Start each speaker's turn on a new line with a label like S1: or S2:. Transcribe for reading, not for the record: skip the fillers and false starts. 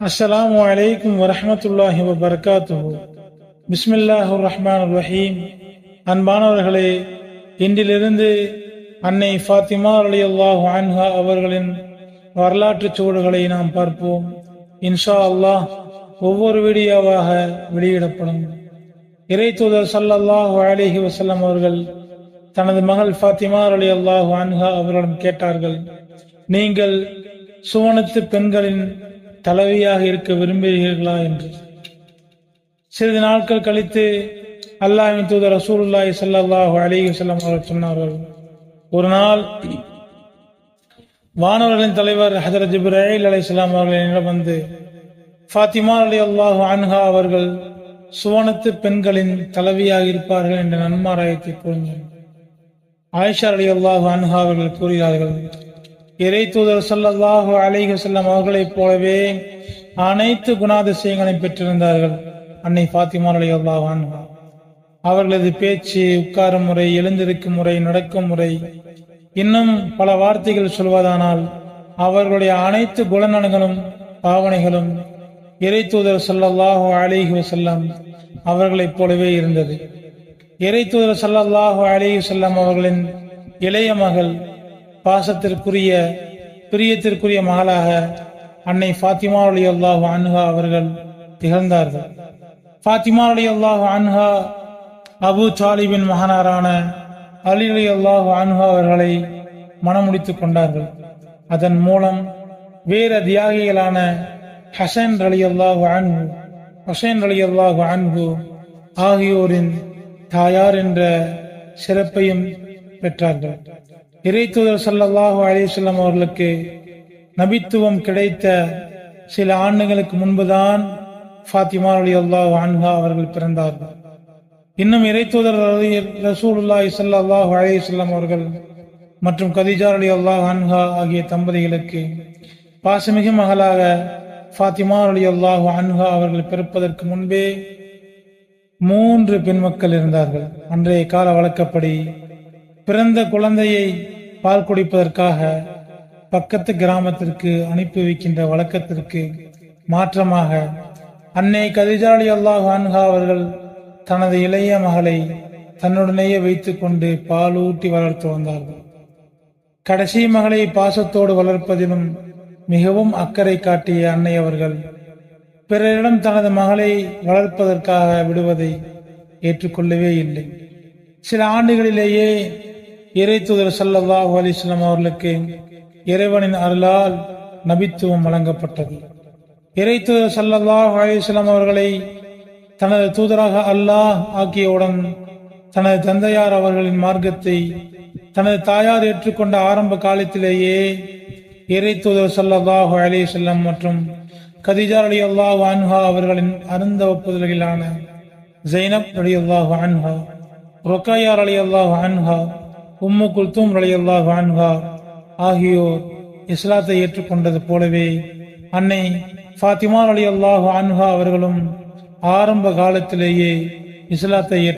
S1: அஸ்ஸலாமு அலைக்கும் வரஹ்மத்துல்லாஹி வபரகாத்துஹு. பிஸ்மில்லாஹிர் ரஹ்மானிர் ரஹீம். அன்பானவர்களே, இன்றிலிருந்து அன்னை ஃபாத்திமா ரலியல்லாஹு அன்ஹா அவர்களின் வரலாற்று சுவடுகளை நாம் பார்ப்போம். இன்ஷா அல்லாஹ் ஒவ்வொரு வீடியோவாக வெளியிடப்படும். இறை தூதர் ஸல்லல்லாஹு அலைஹி வஸல்லம் அவர்கள் தனது மகள் ஃபாத்திமா ரலியல்லாஹு அன்ஹா அவர்களிடம் கேட்டார்கள், நீங்கள் சுவனத்து பெண்களின் தலைவியாக இருக்க விரும்புகிறீர்களா என்று. சிறிது நாட்கள் கழித்து அல்லாஹ்வின் தூதர் ரசூலுல்லாஹி ஸல்லல்லாஹு அலைஹி வஸல்லம் அவர்கள் சொன்னார்கள், ஒரு நாள் வானவர்களின் தலைவர் ஹஜ்ரத் ஜிப்ரீல் அலைஹிஸ்ஸலாம் அவர்களிடம் வந்து, ஃபாத்திமா ரலியல்லாஹு அன்ஹா அவர்கள் சுவனத்து பெண்களின் தலைவியாக இருப்பார்கள் என்ற நன்மாராயத்தை கூறினார். ஆயிஷா ரலியல்லாஹு அன்ஹா அவர்கள் கூறுகிறார்கள், இறை தூதர் ஸல்லல்லாஹு அலைஹி வஸல்லம் அவர்களைப் போலவே அனைத்து குணாதிசயங்களையும் பெற்றிருந்தார்கள் அன்னை ஃபாத்திமா ரலியல்லாஹு அன்ஹா. அவர்களது பேச்சு, உட்காரும் முறை, எழுந்திருக்கும் முறை, நடக்கும் முறை, இன்னும் பல வார்த்தைகள் சொல்வதானால் அவர்களுடைய அனைத்து குணநலங்களும் பாவனைகளும் இறை தூதர் ஸல்லல்லாஹு அலைஹி வஸல்லம் அவர்களைப் போலவே இருந்தது. இறை தூதர் ஸல்லல்லாஹு அலைஹி வஸல்லம் அவர்களின் இளைய மகள், பாசத்திற்குரிய பிரியத்திற்குரிய மகளாக அன்னை ஃபாத்திமா ரலியல்லாஹு அன்ஹா அவர்கள் திகழ்ந்தார்கள். ஃபாத்திமா ரலியல்லாஹு அன்ஹா அபு தாலிபின் மகனாரான அலி ரலியல்லாஹு அன்ஹா அவர்களை மணமுடித்துக் கொண்டார்கள். அதன் மூலம் வேற தியாகிகளான ஹசன் ரலியல்லாஹு அன்ஹு, ஹுசைன் ரலியல்லாஹு அன்ஹு ஆகியோரின் தாயார் என்ற சிறப்பையும் பெற்றார்கள். இறை தூதர் ஸல்லல்லாஹு அலைஹி வஸல்லம் அவர்களுக்கு நபித்துவம் கிடைத்த சில ஆண்டுகளுக்கு முன்புதான் ஃபாத்திமா ரலியல்லாஹு அன்ஹா அவர்கள் பிறந்தார்கள். இன்னும் இறை தூதர் ரசூலுல்லாஹி ஸல்லல்லாஹு அலைஹி வஸல்லம் அவர்கள் மற்றும் கதீஜா ரலியல்லாஹு அன்ஹா ஆகிய தம்பதிகளுக்கு பாசமிகு மகளாக ஃபாத்திமா ரலியல்லாஹு அன்ஹா அவர்கள் பிறப்பதற்கு முன்பே 3 பெண் மக்கள் இருந்தார்கள். அன்றைய கால வழக்கப்படி பிறந்த குழந்தையை பால் குடிப்பதற்காக பக்கத்து கிராமத்திற்கு அனுப்பி வைக்கின்ற வழக்கத்திற்கு மாற்றமாக அன்னை கதீஜா ரலியல்லாஹு அன்ஹா அவர்கள் தனது இளைய மகளை தன்னுடனேயே வைத்துக் கொண்டு பாலூட்டி வளர்த்து வந்தார்கள். கடைசி மகளை பாசத்தோடு வளர்ப்பதிலும் மிகவும் அக்கறை காட்டிய அன்னை அவர்கள் பிறரிடம் தனது மகளை வளர்ப்பதற்காக விடுவதை ஏற்றுக்கொள்ளவே இல்லை. சில ஆண்டுகளிலேயே இறை தூதர் ஸல்லல்லாஹு அலைஹி வஸல்லம் அவர்களுக்கு இறைவனின் அருளால் நபித்துவம் வழங்கப்பட்டது. இறை தூதர் ஸல்லல்லாஹு அலைஹி வஸல்லம் அவர்களை தனது தூதராக அல்லாஹ் ஆக்கியவுடன் தனது தந்தையார் அவர்களின் மார்க்கத்தை தனது தாயார் ஏற்றுக்கொண்ட ஆரம்ப காலத்திலேயே இறை தூதர் ஸல்லல்லாஹு அலைஹி வஸல்லம் மற்றும் கதீஜா ரலியல்லாஹு அன்ஹா அவர்களின் அருந்த ஒப்புதல்களான ஸைனப் ரலியல்லாஹு அன்ஹா, ருக்கையா ரலியல்லாஹு அன்ஹா, உம்மு குல்தூம் ரலியல்லாஹு அன்ஹா ஆகியோர் இஸ்லாத்தை ஏற்றுக்கொண்டது போலவே அன்னை ஃபாத்திமா ரலியல்லாஹு அன்ஹா அவர்களும் ஆரம்ப காலத்திலேயே இஸ்லாத்தை